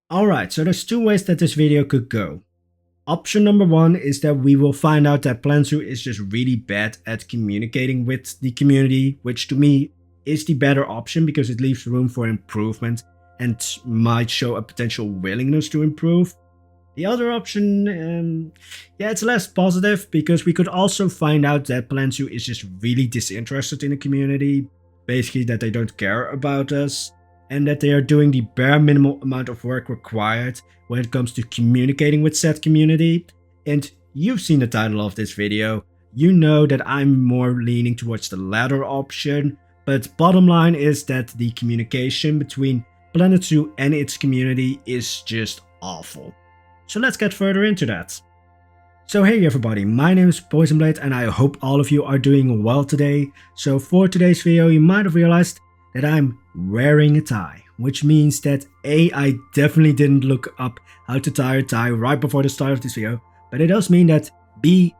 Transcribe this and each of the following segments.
Alright, so there's two ways that this video could go. Option number one is that we will find out that Planet Zoo is just really bad at communicating with the community, which to me is the better option because it leaves room for improvement and might show a potential willingness to improve. The other option, it's less positive because we could also find out that Planet Zoo is just really disinterested in the community, basically that they don't care about us, and that they are doing the bare minimal amount of work required when it comes to communicating with said community. And you've seen the title of this video, you know that I'm more leaning towards the latter option, but bottom line is that the communication between Planet Zoo and its community is just awful. So let's get further into that. So hey everybody, my name is Poisonblade and I hope all of you are doing well today. So for today's video you might have realized that I'm wearing a tie, which means that A, I definitely didn't look up how to tie a tie right before the start of this video, but it does mean that B,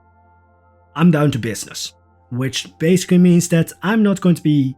I'm down to business, which basically means that I'm not going to be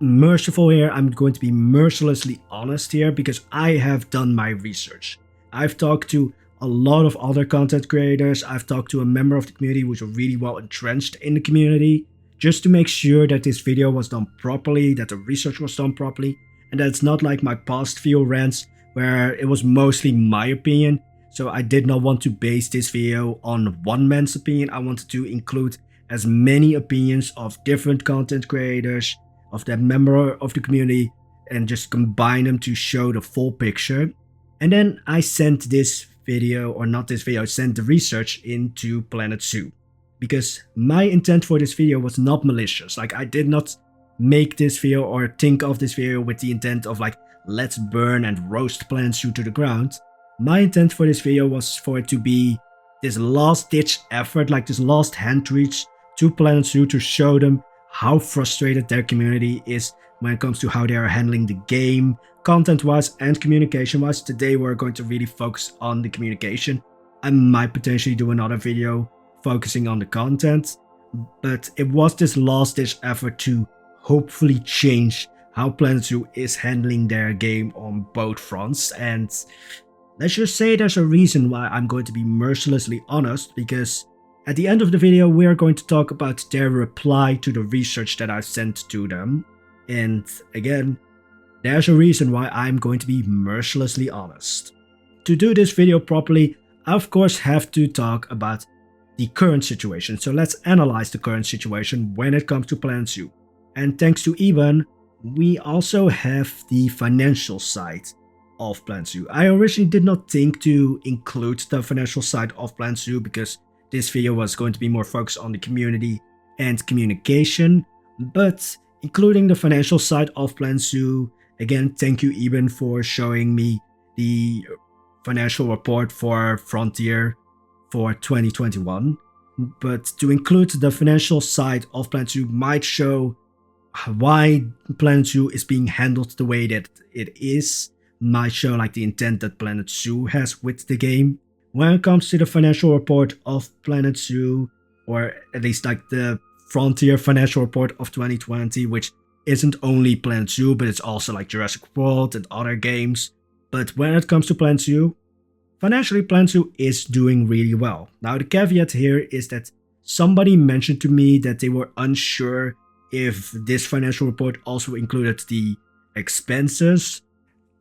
merciful here, I'm going to be mercilessly honest here because I have done my research. I've talked to a lot of other content creators, I've talked to a member of the community who's really well entrenched in the community, just to make sure that this video was done properly, that the research was done properly, and that it's not like my past few rants where it was mostly my opinion. So I did not want to base this video on one man's opinion, I wanted to include as many opinions of different content creators, of that member of the community, and just combine them to show the full picture. And then I sent this video, or not this video, I sent the research into Planet Zoo. Because my intent for this video was not malicious, like I did not make this video or think of this video with the intent of like, let's burn and roast Planet Zoo to the ground. My intent for this video was for it to be this last ditch effort, like this last hand reach to Planet Zoo to show them how frustrated their community is when it comes to how they are handling the game, content-wise and communication-wise. Today we're going to really focus on the communication. I might potentially do another video focusing on the content, but it was this last ditch effort to hopefully change how Planet Zoo is handling their game on both fronts. And let's just say there's a reason why I'm going to be mercilessly honest, because at the end of the video we are going to talk about their reply to the research that I sent to them. And again, there's a reason why I'm going to be mercilessly honest. To do this video properly, I of course have to talk about the current situation. So let's analyze the current situation when it comes to Planet Zoo. And thanks to Eben, we also have the financial side of Planet Zoo. I originally did not think to include the financial side of Planet Zoo because this video was going to be more focused on the community and communication, but including the financial side of Planet Zoo, again, thank you Eben for showing me the financial report for Frontier for 2021, but to include the financial side of Planet Zoo might show why Planet Zoo is being handled the way that it is, might show like the intent that Planet Zoo has with the game. When it comes to the financial report of Planet Zoo, or at least like the Frontier financial report of 2020, which isn't only Planet Zoo, but it's also like Jurassic World and other games. But when it comes to Planet Zoo, financially, Planet Zoo is doing really well. Now, the caveat here is that somebody mentioned to me that they were unsure if this financial report also included the expenses.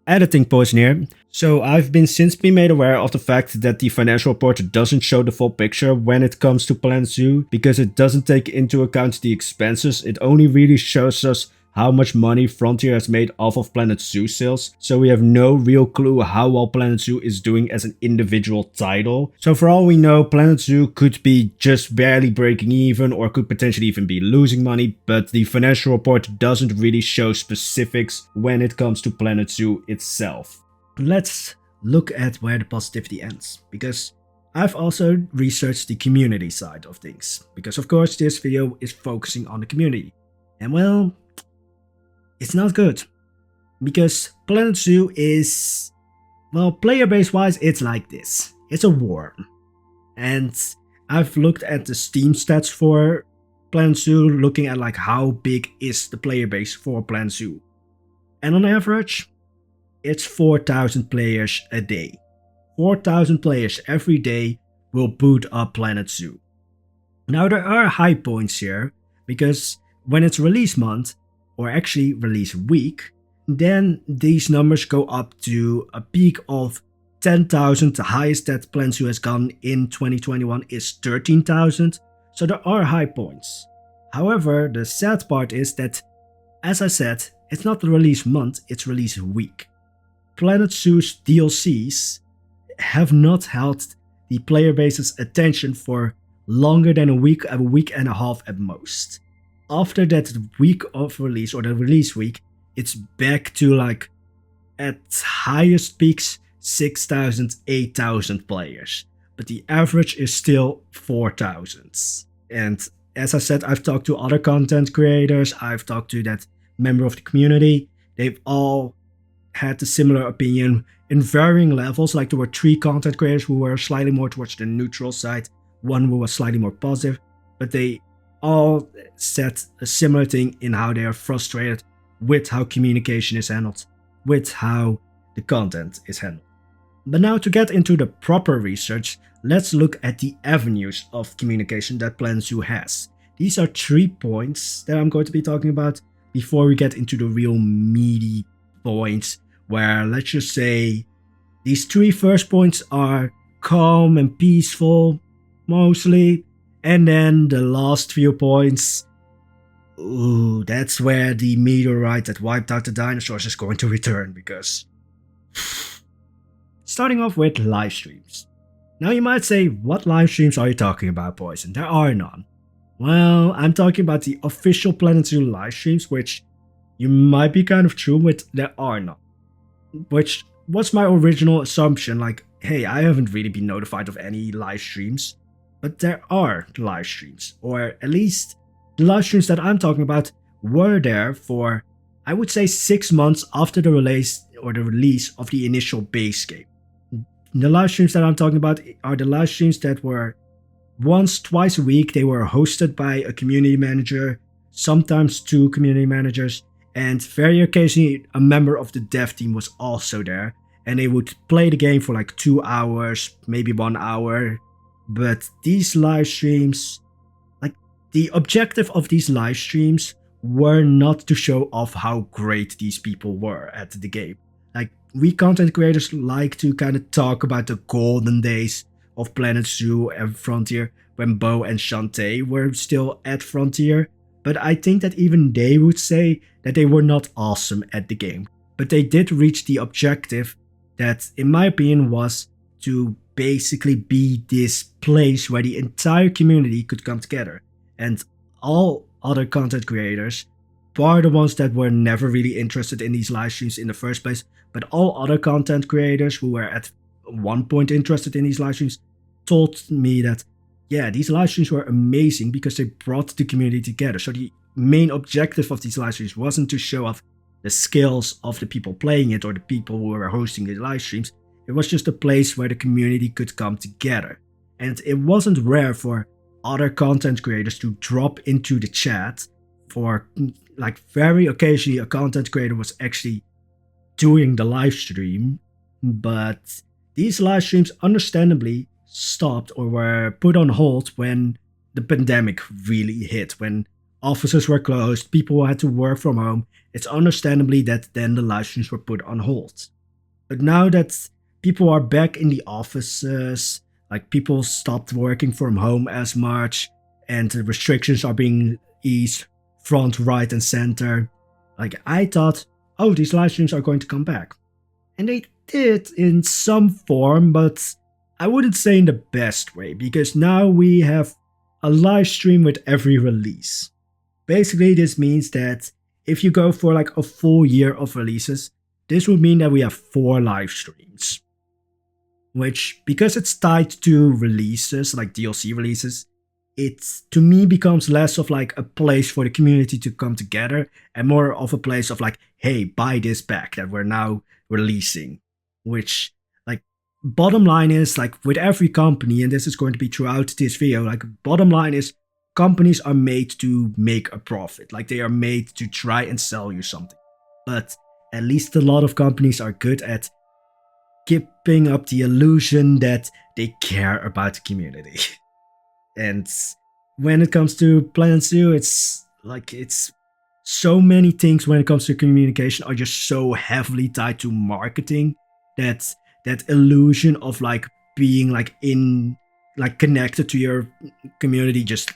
Editing Poison here. So I've since been made aware of the fact that the financial report doesn't show the full picture when it comes to Planet Zoo, because it doesn't take into account the expenses. It only really shows us how much money Frontier has made off of Planet Zoo sales, so we have no real clue how well Planet Zoo is doing as an individual title. So for all we know, Planet Zoo could be just barely breaking even or could potentially even be losing money, but the financial report doesn't really show specifics when it comes to Planet Zoo itself. Let's look at where the positivity ends, because I've also researched the community side of things, because of course this video is focusing on the community. And well, it's not good, because Planet Zoo is, well, player base wise, it's like this. It's a worm. And I've looked at the Steam stats for Planet Zoo, looking at like how big is the player base for Planet Zoo. And on average, it's 4,000 players a day. 4,000 players every day will boot up Planet Zoo. Now there are high points here, because when it's release month, or actually release week, then these numbers go up to a peak of 10,000. The highest that Planet Zoo has gone in 2021 is 13,000, so there are high points. However, the sad part is that, as I said, it's not the release month, it's release week. Planet Zoo's DLCs have not held the player base's attention for longer than a week and a half at most. After that week of release, or the release week, it's back to like, at highest peaks, 6,000, 8,000 players. But the average is still 4,000. And as I said, I've talked to other content creators, I've talked to that member of the community, they've all had a similar opinion in varying levels. Like, there were 3 content creators who were slightly more towards the neutral side, one who was slightly more positive, but they all said a similar thing in how they are frustrated with how communication is handled, with how the content is handled. But now, to get into the proper research, let's look at the avenues of communication that Planet Zoo has. These are 3 points that I'm going to be talking about before we get into the real meaty points, where, let's just say, these 3 first points are calm and peaceful, mostly, and then the last few points, ooh, that's where the meteorite that wiped out the dinosaurs is going to return, because... Starting off with live streams. Now you might say, what live streams are you talking about, Poison? There are none. Well, I'm talking about the official Planet Zoo live streams, which you might be kind of true with, there are none. Which was my original assumption, like, hey, I haven't really been notified of any live streams, but there are live streams, or at least the live streams that I'm talking about were there for, I would say, 6 months after the release of the initial base game. The live streams that I'm talking about are the live streams that were twice a week. They were hosted by a community manager, sometimes 2 community managers, and very occasionally a member of the dev team was also there, and they would play the game for like 2 hours, maybe 1 hour. But these live streams, like, the objective of these live streams were not to show off how great these people were at the game. Like, we content creators like to kind of talk about the golden days of Planet Zoo and Frontier, when Bo and Shantae were still at Frontier, but I think that even they would say that they were not awesome at the game. But they did reach the objective that, in my opinion, was to basically be this place where the entire community could come together. And all other content creators, bar the ones that were never really interested in these live streams in the first place, but all other content creators who were at one point interested in these live streams, told me that, yeah, these live streams were amazing because they brought the community together. So the main objective of these live streams wasn't to show off the skills of the people playing it or the people who were hosting the live streams. It was just a place where the community could come together. And it wasn't rare for other content creators to drop into the chat. For, like, very occasionally a content creator was actually doing the live stream, but these live streams understandably stopped or were put on hold when the pandemic really hit, when offices were closed, people had to work from home. It's understandably that then the live streams were put on hold. But now that people are back in the offices, like, people stopped working from home as much, and the restrictions are being eased front, right, and center, like, I thought, oh, these live streams are going to come back. And they did in some form, but I wouldn't say in the best way, because now we have a live stream with every release. Basically, this means that if you go for like a full year of releases, this would mean that we have 4 live streams. Which, because it's tied to releases, like DLC releases, it to me becomes less of like a place for the community to come together and more of a place of like, hey, buy this pack that we're now releasing. Which, like, bottom line is, like, with every company, and this is going to be throughout this video, like, bottom line is, companies are made to make a profit. Like, they are made to try and sell you something. But at least a lot of companies are good at keeping up the illusion that they care about the community. And when it comes to Planet Zoo, it's so many things when it comes to communication are just so heavily tied to marketing that that illusion of like being like in like connected to your community just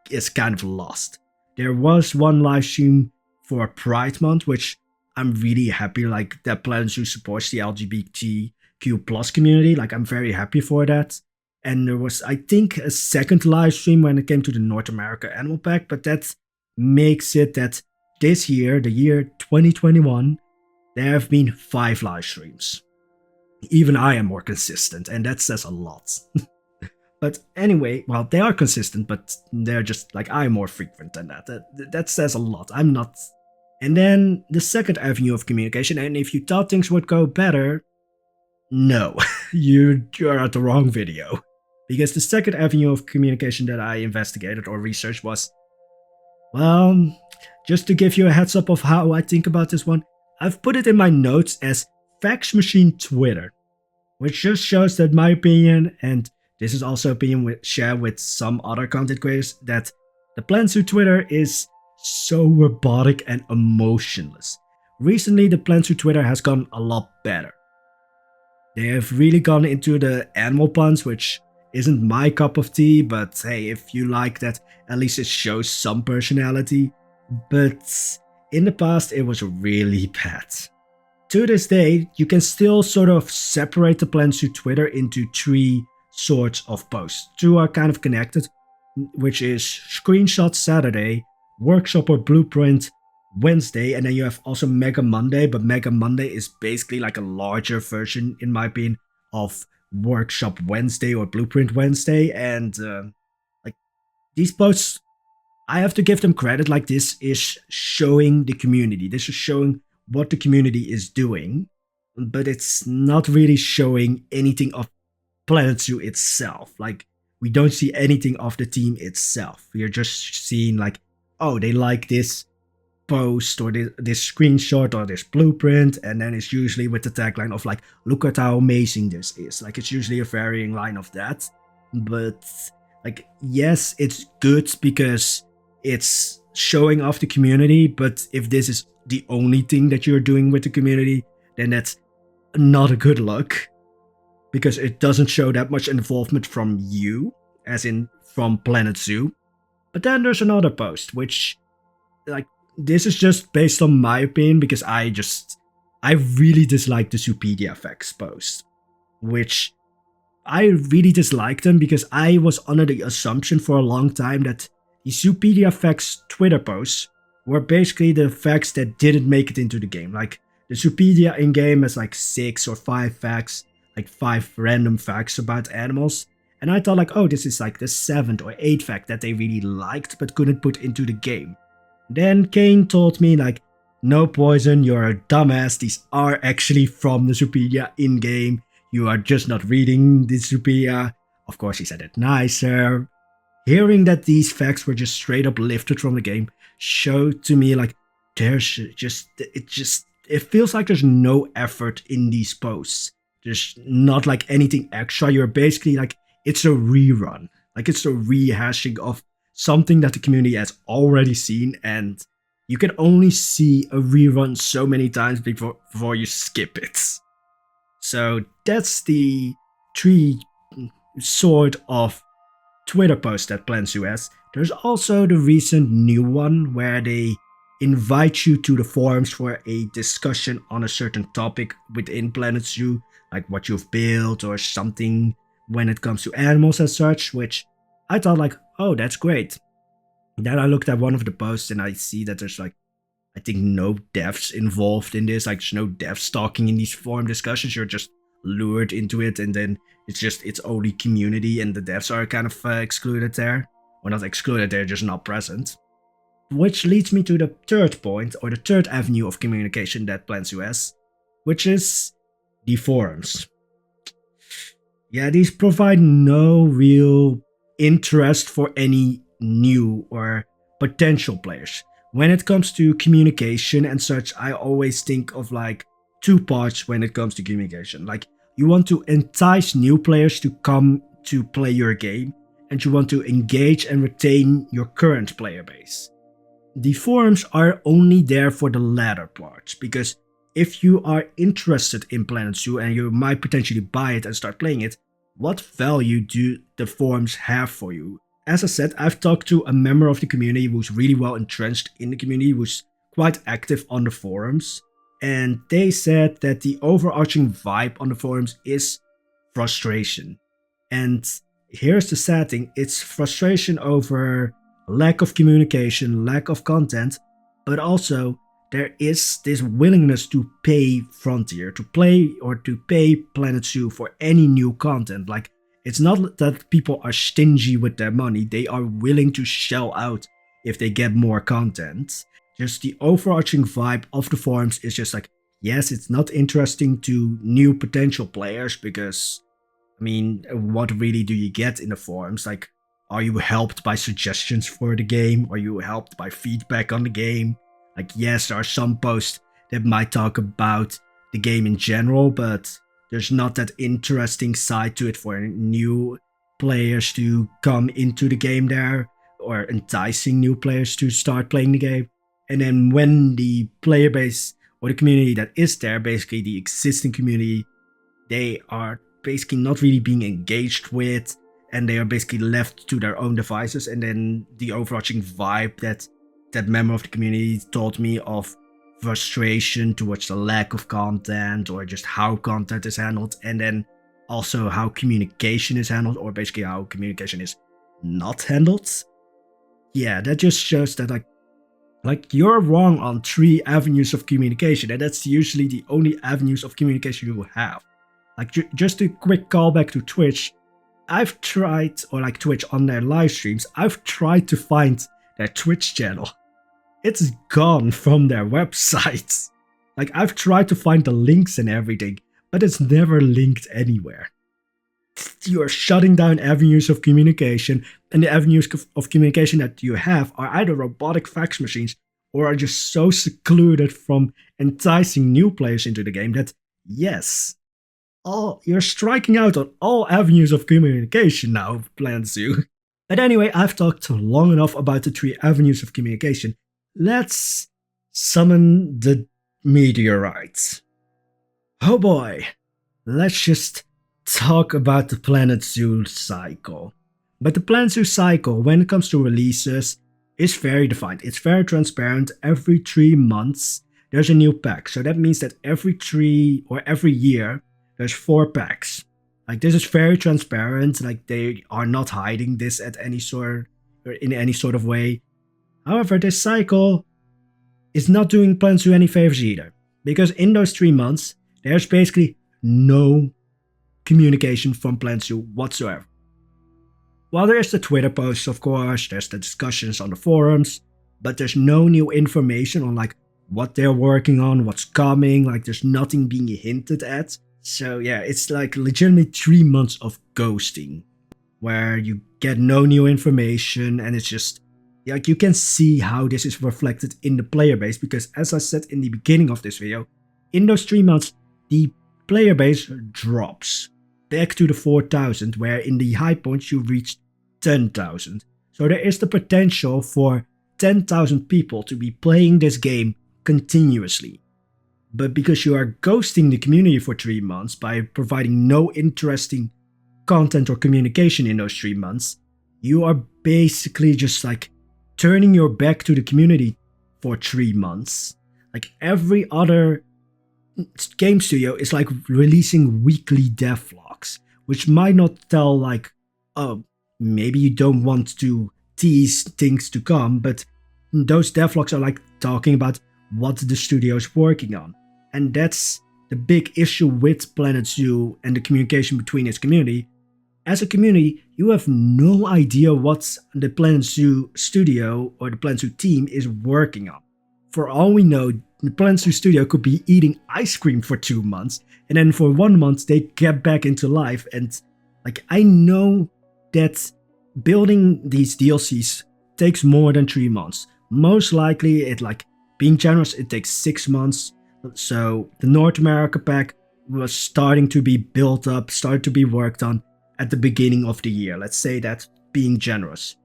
is kind of lost. There was one live stream for Pride Month, which I'm really happy like that Planet Zoo supports the LGBTQ plus community. Like I'm very happy for that. And there was, I think, a second live stream when it came to the North America Animal Pack, but that makes it that this year, the year 2021, there have been 5 live streams. Even I am more consistent, and that says a lot. But anyway, well, they are consistent, but they're just like, I'm more frequent than that. That says a lot. I'm not. And then the second avenue of communication, and if you thought things would go better, no, you're at the wrong video. Because the second avenue of communication that I investigated or researched was, well, just to give you a heads up of how I think about this one, I've put it in my notes as Fax Machine Twitter, which just shows that my opinion, and this is also opinion shared with some other content creators, that the Planet Zoo Twitter is so robotic and emotionless. Recently, the Planet Zoo Twitter has gone a lot better. They have really gone into the animal puns, which isn't my cup of tea, but hey, if you like that, at least it shows some personality. But in the past, it was really bad. To this day, you can still sort of separate the Planet Zoo Twitter into 3 sorts of posts. 2 are kind of connected, which is Screenshot Saturday, Workshop or Blueprint Wednesday, and then you have also Mega Monday, but Mega Monday is basically like a larger version, in my opinion, of Workshop Wednesday or Blueprint Wednesday. And like these posts, I have to give them credit, like this is showing the community, this is showing what the community is doing, but it's not really showing anything of Planet Zoo itself. Like we don't see anything of the team itself. We are just seeing like, oh, they like this post or this screenshot or this blueprint, and then it's usually with the tagline of like, look at how amazing this is. Like it's usually a varying line of that. But like, yes, it's good because it's showing off the community, but if this is the only thing that you're doing with the community, then that's not a good look, because it doesn't show that much involvement from you, as in from Planet Zoo. But then there's another post, which, like, this is just based on my opinion, because I really dislike the Zoopedia facts post, which I really dislike them because I was under the assumption for a long time that the Zoopedia facts Twitter posts were basically the facts that didn't make it into the game. Like, the Zoopedia in-game has like 6 or 5 facts, like 5 random facts about animals. And I thought like, oh, this is like the 7th or 8th fact that they really liked but couldn't put into the game. Then Kane told me like, no, Poison, you're a dumbass. These are actually from the Zoopedia in-game. You are just not reading the Zoopedia. Of course, he said it nicer. Hearing that these facts were just straight up lifted from the game showed to me like, it feels like there's no effort in these posts. There's not like anything extra. You're basically like, it's a rerun. Like it's a rehashing of something that the community has already seen, and you can only see a rerun so many times before you skip it. So that's the 3 sort of Twitter posts that Planet Zoo has. There's also the recent new one where they invite you to the forums for a discussion on a certain topic within Planet Zoo, like what you've built or something when it comes to animals as such, which I thought like, oh, that's great. Then I looked at one of the posts and I see that there's like, I think no devs involved in this. Like there's no devs talking in these forum discussions. You're just lured into it, and then it's only community, and the devs are kind of excluded there. Or not excluded, they're just not present. Which leads me to the third point, or the third avenue of communication that Planet Zoo has, which is the forums. Yeah, these provide no real interest for any new or potential players, when it comes to communication and such, I always think of like two parts when it comes to communication. Like, you want to entice new players to come to play your game, and you want to engage and retain your current player base. The forums are only there for the latter parts, because if you are interested in Planet Zoo and you might potentially buy it and start playing it, what value do the forums have for you? As I said, I've talked to a member of the community who's really well entrenched in the community, who's quite active on the forums, and they said that the overarching vibe on the forums is frustration. And here's the sad thing, it's frustration over lack of communication, lack of content, but also there is this willingness to pay Frontier, to pay Planet Zoo for any new content. Like, it's not that people are stingy with their money, they are willing to shell out if they get more content. Just the overarching vibe of the forums is just like, yes, it's not interesting to new potential players because, I mean, what really do you get in the forums? Like, are you helped by suggestions for the game? Are you helped by feedback on the game? Like, yes, there are some posts that might talk about the game in general, but there's not that interesting side to it for new players to come into the game there, or enticing new players to start playing the game. And then when the player base or the community that is there, basically the existing community, they are basically not really being engaged with, and they are basically left to their own devices. And then the overarching vibe that member of the community told me of frustration towards the lack of content, or just how content is handled, and then also how communication is handled, or basically how communication is not handled. Yeah, that just shows that like you're wrong on 3 avenues of communication, and that's usually the only avenues of communication you will have. Like, just a quick callback to Twitch, I've tried, or like Twitch on their live streams, I've tried to find their Twitch channel. It's gone from their website. Like, I've tried to find the links and everything, but it's never linked anywhere. You are shutting down avenues of communication, and the avenues of communication that you have are either robotic fax machines or are just so secluded from enticing new players into the game that, yes, you're striking out on all avenues of communication now, Planet Zoo. But anyway, I've talked long enough about the 3 avenues of communication. Let's summon the meteorites. Oh boy, let's just talk about the Planet Zoo cycle. But the Planet Zoo cycle, when it comes to releases, is very defined. It's very transparent. Every 3 months, there's a new pack. So that means that every year, there's 4 packs. Like, this is very transparent. Like, they are not hiding this at any sort, or in any sort of way. However, this cycle is not doing Planet Zoo any favors either, because in those 3 months, there's basically no communication from Planet Zoo whatsoever. While there's the Twitter posts, of course, there's the discussions on the forums, but there's no new information on like what they're working on, what's coming, like there's nothing being hinted at. So yeah, it's like legitimately 3 months of ghosting, where you get no new information, and it's just, like, you can see how this is reflected in the player base, because as I said in the beginning of this video, in those 3 months, the player base drops back to the 4,000, where in the high points you reached 10,000. So there is the potential for 10,000 people to be playing this game continuously. But because you are ghosting the community for 3 months by providing no interesting content or communication in those 3 months, you are basically just like turning your back to the community for 3 months. Like, every other game studio is like releasing weekly devlogs, which might not tell like, oh, maybe you don't want to tease things to come, but those devlogs are like talking about what the studio is working on. And that's the big issue with Planet Zoo and the communication between its community. As a community, you have no idea what the Planet Zoo studio or the Planet Zoo team is working on. For all we know, the Planet Zoo studio could be eating ice cream for 2 months, and then for 1 month they get back into life. And like, I know that building these DLCs takes more than 3 months, most likely it like being generous, it takes 6 months. So the North America pack was starting to be built up, started to be worked on at the beginning of the year. Let's say that being generous.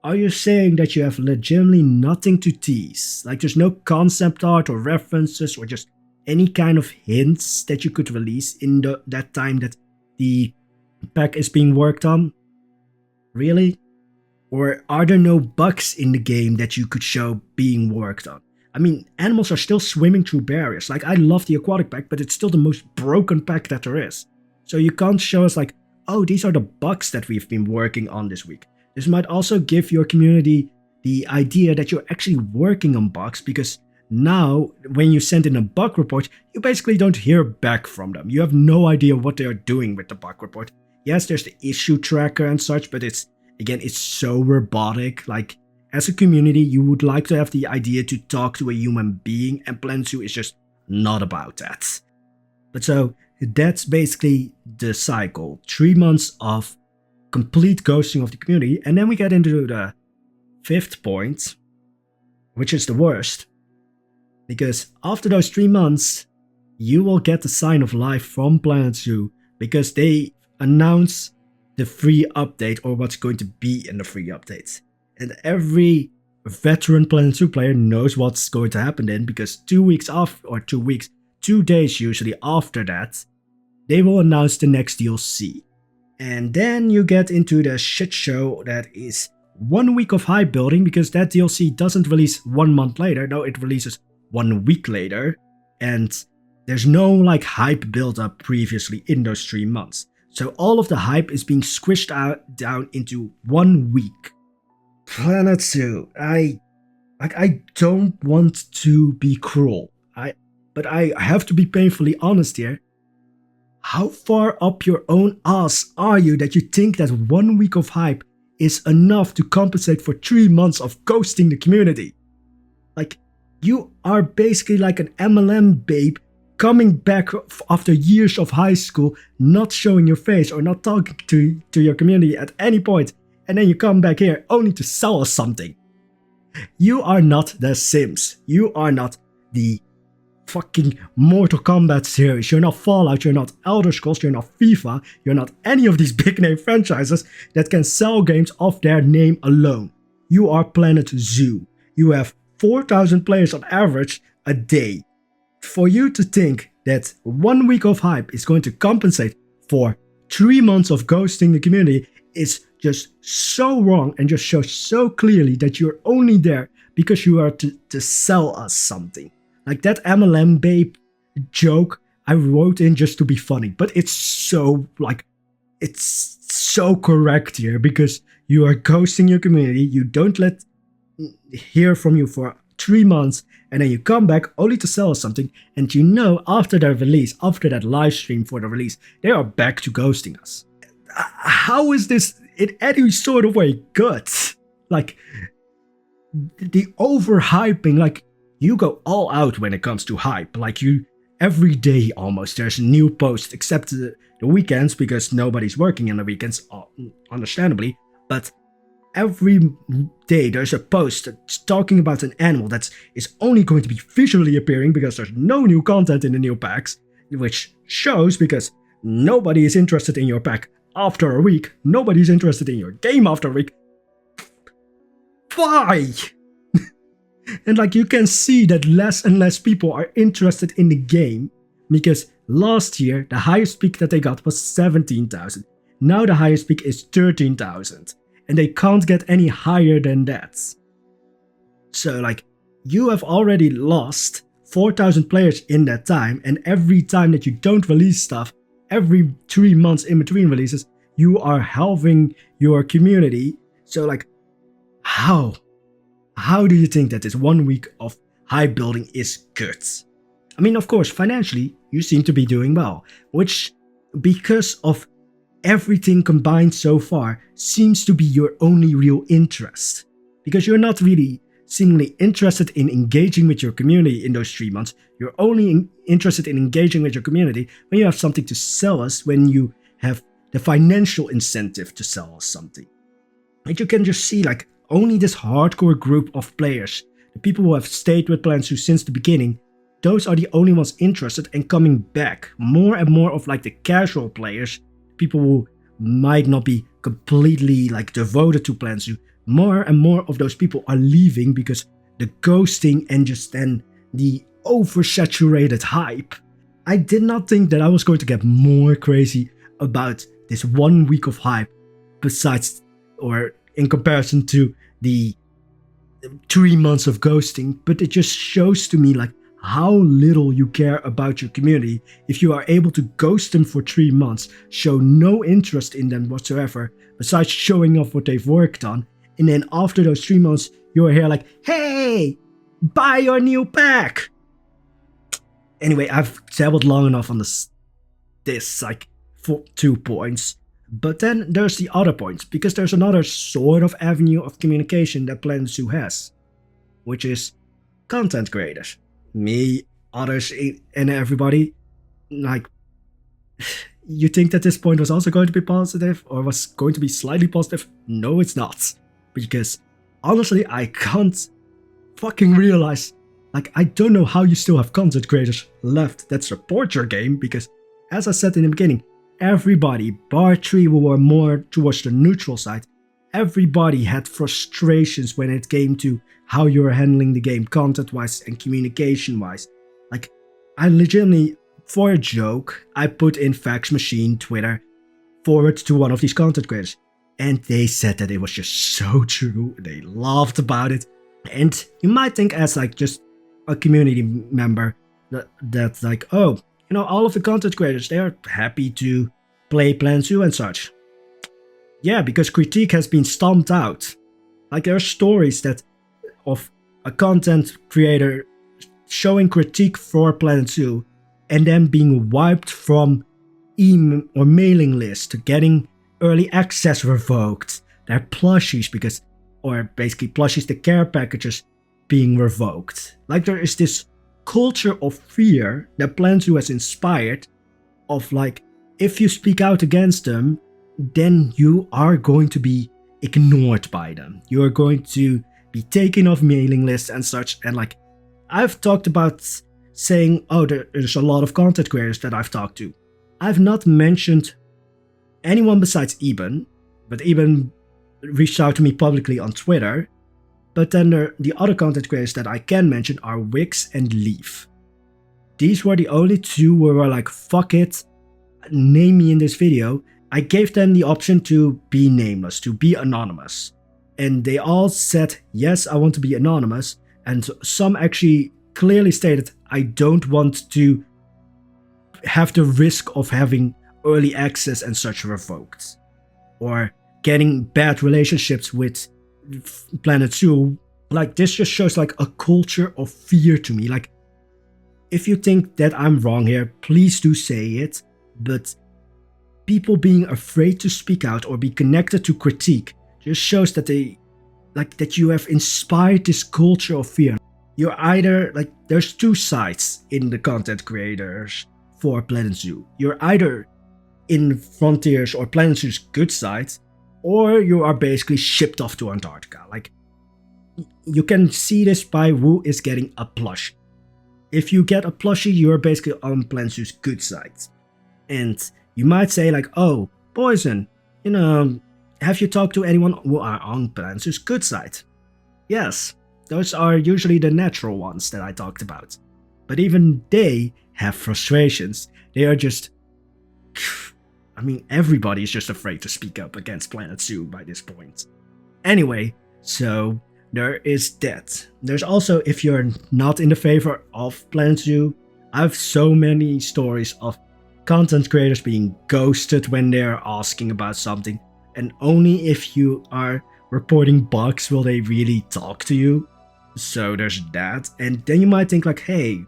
Are you saying that you have legitimately nothing to tease? Like there's no concept art or references or just any kind of hints that you could release in that time that the pack is being worked on? Really? Or are there no bugs in the game that you could show being worked on? I mean, animals are still swimming through barriers. Like, I love the aquatic pack, but it's still the most broken pack that there is. So you can't show us like, oh, these are the bugs that we've been working on this week. This might also give your community the idea that you're actually working on bugs, because now, when you send in a bug report, you basically don't hear back from them. You have no idea what they are doing with the bug report. Yes, there's the issue tracker and such, but it's so robotic. Like, as a community, you would like to have the idea to talk to a human being, and Plan 2 is just not about that. But so, that's basically the cycle. 3 months of complete ghosting of the community, and then we get into the 5th point, which is the worst. Because after those 3 months, you will get the sign of life from Planet Zoo, because they announce the free update, or what's going to be in the free update. And every veteran Planet Zoo player knows what's going to happen then, because 2 weeks after, or 2 weeks, 2 days usually after that, they will announce the next DLC. And then you get into the shit show that is 1 week of hype building, because that DLC doesn't release 1 month later, no, it releases 1 week later, and there's no like hype build up previously in those 3 months. So all of the hype is being squished down into 1 week. Planet Zoo, I don't want to be cruel, but I have to be painfully honest here. How far up your own ass are you that you think that 1 week of hype is enough to compensate for 3 months of ghosting the community? Like, you are basically like an MLM babe coming back after years of high school, not showing your face or not talking to your community at any point, and then you come back here only to sell us something. You are not The Sims. You are not the fucking Mortal Kombat series. You're not Fallout, you're not Elder Scrolls, you're not FIFA, you're not any of these big name franchises that can sell games off their name alone. You are Planet Zoo. You have 4,000 players on average a day. For you to think that 1 week of hype is going to compensate for 3 months of ghosting the community is just so wrong, and just shows so clearly that you're only there because you are to sell us something. Like that MLM babe joke I wrote in just to be funny, but it's so correct here, because you are ghosting your community, you don't hear from you for 3 months, and then you come back only to sell us something, and you know after their release, after that live stream for the release, they are back to ghosting us. How is this in any sort of way good? Like, the overhyping, like, you go all out when it comes to hype. Like, you, every day almost, there's a new post, except the weekends, because nobody's working on the weekends, understandably, but every day there's a post that's talking about an animal that is only going to be visually appearing because there's no new content in the new packs, which shows because nobody is interested in your pack after a week, nobody's interested in your game after a week. Why? And like, you can see that less and less people are interested in the game, because last year the highest peak that they got was 17,000. Now the highest peak is 13,000. And they can't get any higher than that. So like, you have already lost 4,000 players in that time, and every time that you don't release stuff, every 3 months in between releases, you are halving your community. So like, how do you think that this 1 week of hype building is good? I mean, of course, financially, you seem to be doing well, which, because of everything combined so far, seems to be your only real interest. Because you're not really seemingly interested in engaging with your community in those 3 months. You're only interested in engaging with your community when you have something to sell us, when you have the financial incentive to sell us something. And you can just see, like, only this hardcore group of players, the people who have stayed with Plan Zoo since the beginning, those are the only ones interested and coming back. More and more of like the casual players, people who might not be completely like devoted to Plan Zoo, more and more of those people are leaving because the ghosting and just then the oversaturated hype. I did not think that I was going to get more crazy about this 1 week of hype besides or in comparison to the 3 months of ghosting, but it just shows to me like how little you care about your community if you are able to ghost them for 3 months, show no interest in them whatsoever besides showing off what they've worked on, and then after those 3 months you're here like, hey, buy your new pack. Anyway, I've dabbled long enough on this like for 2 points. But then there's the other point, because there's another sort of avenue of communication that Planet Zoo has, which is content creators. Me, others, and everybody. Like, you think that this point was also going to be positive, or was going to be slightly positive? No, it's not. Because, honestly, I can't fucking realize, like, I don't know how you still have content creators left that support your game, because, as I said in the beginning, everybody, bar 3 who were more towards the neutral side, everybody had frustrations when it came to how you were handling the game content-wise and communication-wise. Like, I legitimately, for a joke, I put in Fax Machine Twitter forward to one of these content creators, and they said that it was just so true. They laughed about it. And you might think as like just a community member that's like, oh, you know, all of the content creators, they are happy to play Planet Zoo and such. Yeah, because critique has been stomped out. Like, there are stories that of a content creator showing critique for Planet Zoo and then being wiped from email or mailing list, getting early access revoked, their plushies because, or basically plushies, the care packages being revoked. Like, there is this culture of fear that Planet Zoo has inspired of like, if you speak out against them, then you are going to be ignored by them. You are going to be taken off mailing lists and such. And like, I've talked about saying, oh, there's a lot of content creators that I've talked to. I've not mentioned anyone besides Eben, but Eben reached out to me publicly on Twitter. But then the other content creators that I can mention are Wix and Leaf. These were the only 2 who were like, fuck it, name me in this video. I gave them the option to be nameless, to be anonymous. And they all said, yes, I want to be anonymous. And some actually clearly stated, I don't want to have the risk of having early access and such revoked. Or getting bad relationships with Planet Zoo. Like, this just shows like a culture of fear to me. Like, if you think that I'm wrong here, please do say it. But people being afraid to speak out or be connected to critique just shows that they, like, that you have inspired this culture of fear. You're either, like, there's 2 sides in the content creators for Planet Zoo. You're either in Frontiers or Planet Zoo's good side, or you are basically shipped off to Antarctica. Like, you can see this by who is getting a plush. If you get a plushie, you're basically on Planet Zoo's good side. And you might say like, oh, Poison, you know, have you talked to anyone who are on Planet Zoo's good side? Yes, those are usually the natural ones that I talked about. But even they have frustrations. They are just... I mean, everybody is just afraid to speak up against Planet Zoo by this point. Anyway, so there is that. There's also, if you're not in the favor of Planet Zoo, I have so many stories of content creators being ghosted when they're asking about something, and only if you are reporting bugs will they really talk to you. So there's that. And then you might think like, hey,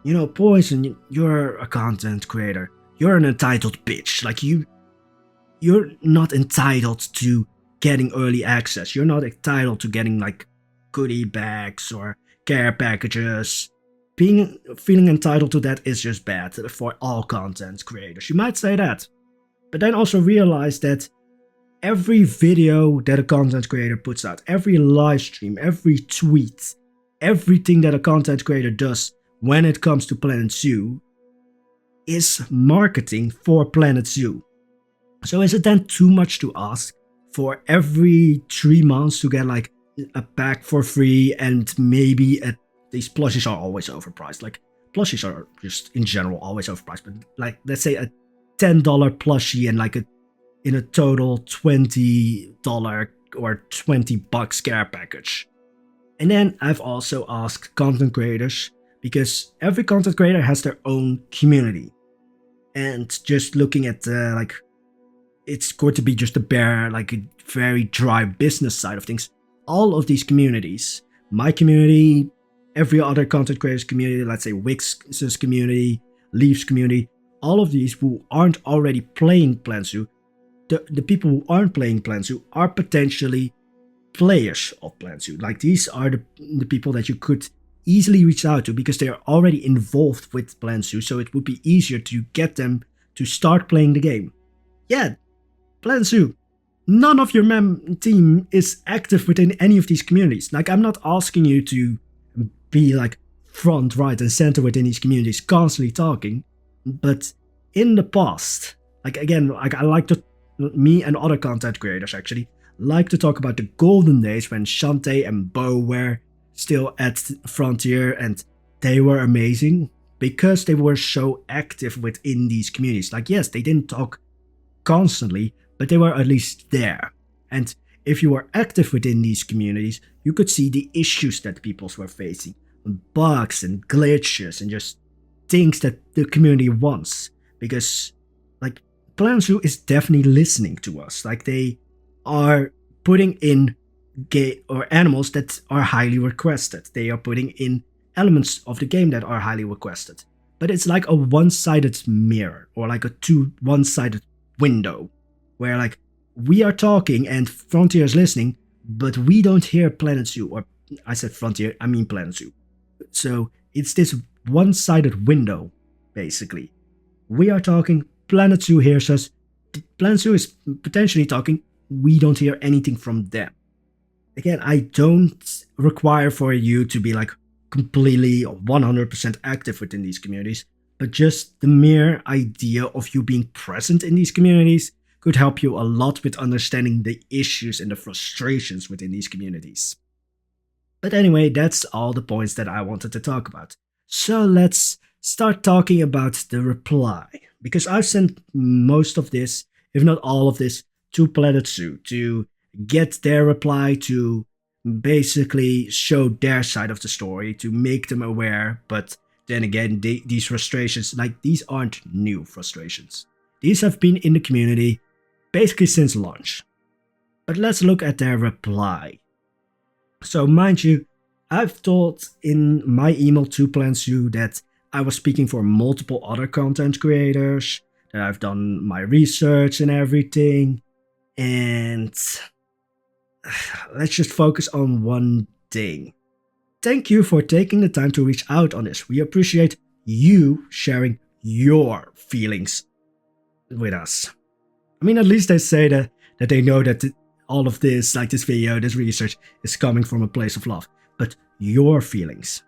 you know, Poison, you're a content creator. You're an entitled bitch. Like, you're not entitled to getting early access. You're not entitled to getting like goodie bags or care packages. Feeling entitled to that is just bad for all content creators. You might say that. But then also realize that every video that a content creator puts out, every live stream, every tweet, everything that a content creator does when it comes to Planet Zoo is marketing for Planet Zoo. So is it then too much to ask for every 3 months to get like a pack for free, and maybe these plushies are always overpriced. Like plushies are just in general always overpriced, but like let's say a $10 plushie and like in a total $20 or $20 care package. And then I've also asked content creators, because every content creator has their own community. And just looking at like, it's going to be just a bare, like a very dry business side of things. All of these communities, my community, every other content creator's community, let's say Wix's community, Leaf's community, all of these who aren't already playing Planet Zoo, the people who aren't playing Planet Zoo are potentially players of Planet Zoo. Like these are the people that you could easily reach out to because they are already involved with Planet Zoo, so it would be easier to get them to start playing the game. Yeah, Planet Zoo, none of your team is active within any of these communities. Like I'm not asking you to be like front, right and center within these communities constantly talking, but in the past, like again, like me and other content creators actually like to talk about the golden days when Shantae and Bo were still at Frontier, and they were amazing because they were so active within these communities. Like yes, they didn't talk constantly, but they were at least there. And if you were active within these communities, you could see the issues that people were facing, bugs and glitches and just things that the community wants. Because like Planet Zoo is definitely listening to us. Like they are putting in animals that are highly requested. They are putting in elements of the game that are highly requested. But it's like a one-sided mirror, or like a one-sided window, where like we are talking and Frontier is listening, but we don't hear Planet Zoo. Or I said Frontier, I mean Planet Zoo. So it's this one-sided window, basically. We are talking, Planet Zoo hears us, Planet Zoo is potentially talking, we don't hear anything from them. Again, I don't require for you to be like completely 100% active within these communities, but just the mere idea of you being present in these communities could help you a lot with understanding the issues and the frustrations within these communities. But anyway, that's all the points that I wanted to talk about. So let's start talking about the reply, because I've sent most of this, if not all of this, to Planet Zoo to get their reply, to basically show their side of the story, to make them aware. But then again, these frustrations, like these aren't new frustrations. These have been in the community basically since launch. But let's look at their reply. So mind you, I've told in my email to Planet Zoo that I was speaking for multiple other content creators, that I've done my research and everything. And let's just focus on one thing. Thank you for taking the time to reach out on this. We appreciate you sharing your feelings with us. I mean, at least they say that they know that all of this, like this video, this research, is coming from a place of love. But your feelings.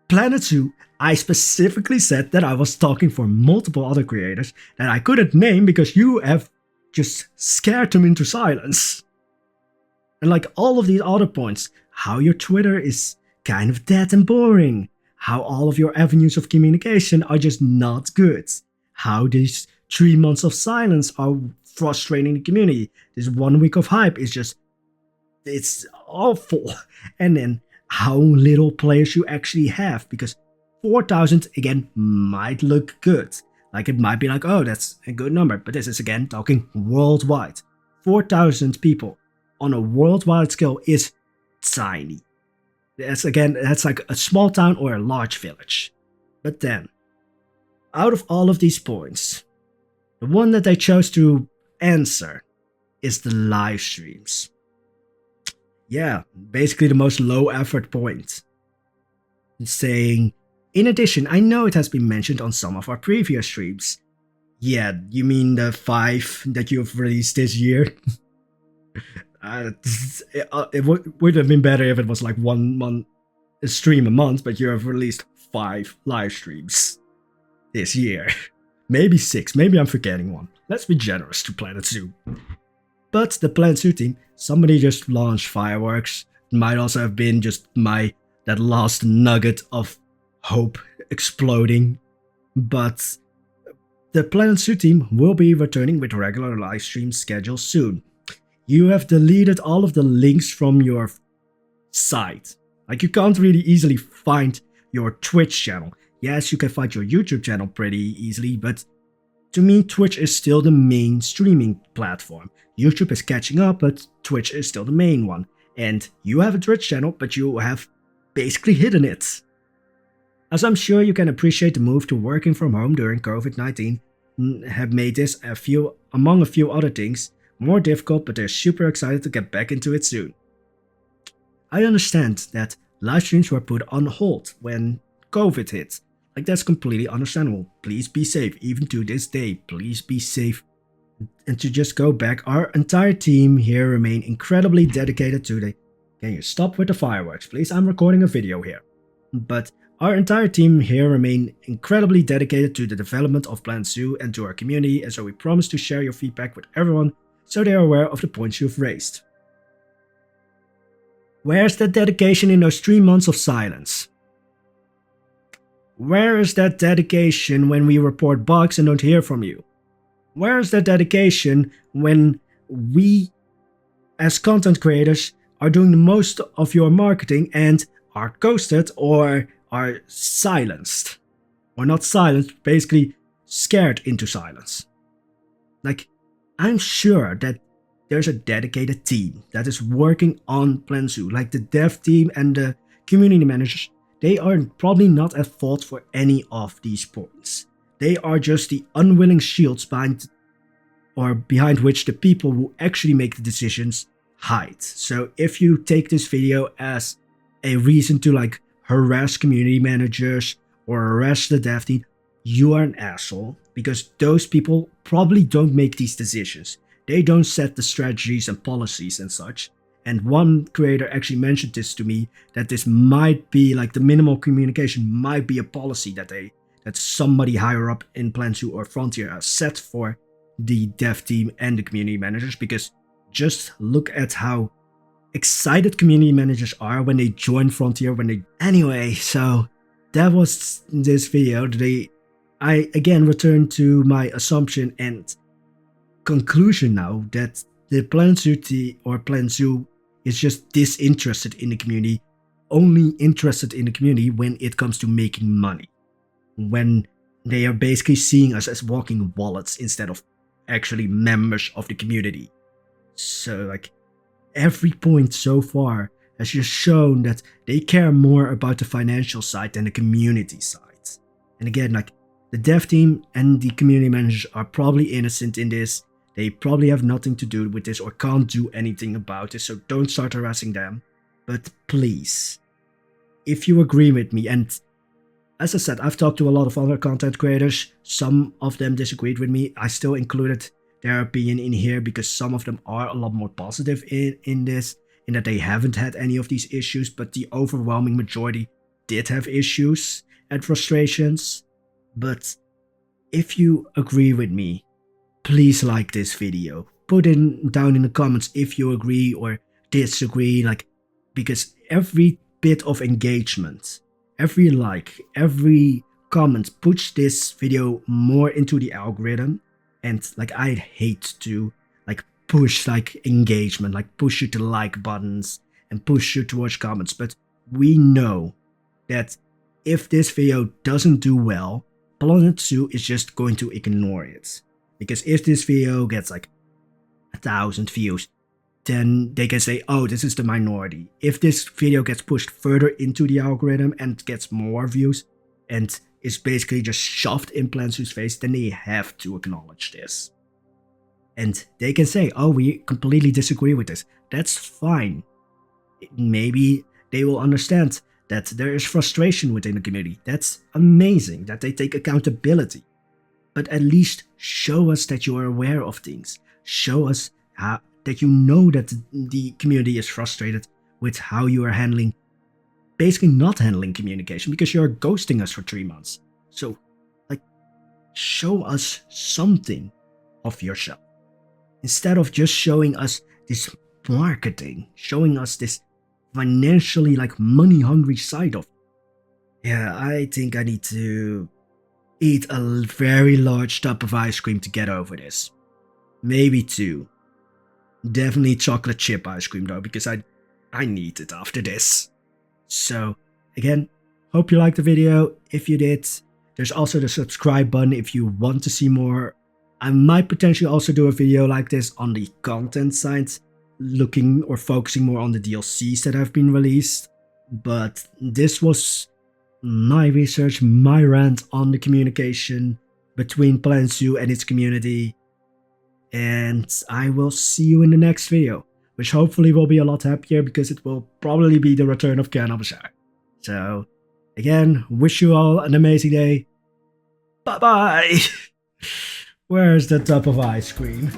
Planet Zoo, I specifically said that I was talking for multiple other creators that I couldn't name because you have just scared them into silence. And like all of these other points, how your Twitter is kind of dead and boring, how all of your avenues of communication are just not good, how these 3 months of silence are frustrating the community, this 1 week of hype is just, it's awful, and then how little players you actually have, because 4,000 again might look good. Like it might be like, oh, that's a good number, but this is again talking worldwide. 4,000 people on a worldwide scale is tiny. That's like a small town or a large village. But then, out of all of these points, the one that I chose to answer is the live streams. Yeah, basically the most low effort point. Saying, in addition, I know it has been mentioned on some of our previous streams, Yeah, you mean the 5 that you've released this year? It would have been better if it was like 1 month a stream a month, but you have released 5 live streams this year. Maybe 6, maybe I'm forgetting one. Let's be generous to Planet Zoo. But the Planet Zoo team, somebody just launched fireworks. It might also have been just that last nugget of hope exploding. But the Planet Zoo team will be returning with regular live stream schedules soon. You have deleted all of the links from your site. Like, you can't really easily find your Twitch channel. Yes, you can find your YouTube channel pretty easily, but to me, Twitch is still the main streaming platform. YouTube is catching up, but Twitch is still the main one. And you have a Twitch channel, but you have basically hidden it. As I'm sure you can appreciate, the move to working from home during COVID-19 have made this, among a few other things, more difficult, but they're super excited to get back into it soon. I understand that live streams were put on hold when COVID hit. Like, that's completely understandable. Please be safe, even to this day. Please be safe. And to just go back, our entire team here remain incredibly dedicated to the... Can you stop with the fireworks, please? I'm recording a video here. But our entire team here remain incredibly dedicated to the development of Planet Zoo and to our community, and so we promise to share your feedback with everyone so they are aware of the points you've raised. Where's that dedication in those 3 months of silence? Where is that dedication when we report bugs and don't hear from you? Where is that dedication when we, as content creators, are doing the most of your marketing and are ghosted or are silenced? Or not silenced, basically scared into silence. Like, I'm sure that there's a dedicated team that is working on Planet Zoo, like the dev team and the community managers. They are probably not at fault for any of these points. They are just the unwilling shields behind which the people who actually make the decisions hide. So if you take this video as a reason to like harass community managers or harass the dev team, you are an asshole, because those people probably don't make these decisions. They don't set the strategies and policies and such. And one creator actually mentioned this to me, that this might be like the minimal communication might be a policy that somebody higher up in Planet Zoo or Frontier has set for the dev team and the community managers, because just look at how excited community managers are when they join Frontier, Anyway, so that was this video. I again return to my assumption and conclusion now that the Planet Zoo is just disinterested in the community, only interested in the community when it comes to making money. When they are basically seeing us as walking wallets instead of actually members of the community. So like, every point so far has just shown that they care more about the financial side than the community side. And again, like, the dev team and the community managers are probably innocent in this. They probably have nothing to do with this or can't do anything about it, so don't start harassing them. But please, if you agree with me, and as I said, I've talked to a lot of other content creators, some of them disagreed with me. I still included their opinion in here because some of them are a lot more positive in this, in that they haven't had any of these issues, but the overwhelming majority did have issues and frustrations. But if you agree with me, please like this video. Put it down in the comments if you agree or disagree, like, because every bit of engagement, every like, every comment puts this video more into the algorithm. And like, I'd hate to like push like engagement, like push you to like buttons and push you towards comments, but we know that if this video doesn't do well, Planet Zoo is just going to ignore it. Because if this video gets like 1,000 views, then they can say, oh, this is the minority. If this video gets pushed further into the algorithm and gets more views and is basically just shoved in Planet Zoo's face, then they have to acknowledge this. And they can say, oh, we completely disagree with this. That's fine. Maybe they will understand that there is frustration within the community. That's amazing that they take accountability. but at least show us that you are aware of things. Show us that you know that the community is frustrated with how you are handling, basically not handling communication, because you are ghosting us for 3 months. So, like, show us something of yourself. Instead of just showing us this marketing, showing us this financially, like, money-hungry side of it. Yeah, I think I need to eat a very large tub of ice cream to get over this. Maybe 2. Definitely chocolate chip ice cream though, because I need it after this. So, again, hope you liked the video. If you did, there's also the subscribe button if you want to see more. I might potentially also do a video like this on the content side, looking or focusing more on the DLCs that have been released. But this was my research, my rant on the communication between Plan Zoo and its community. And I will see you in the next video, which hopefully will be a lot happier because it will probably be the return of Cannabisar. So, again, wish you all an amazing day. Bye bye! Where's the tub of ice cream?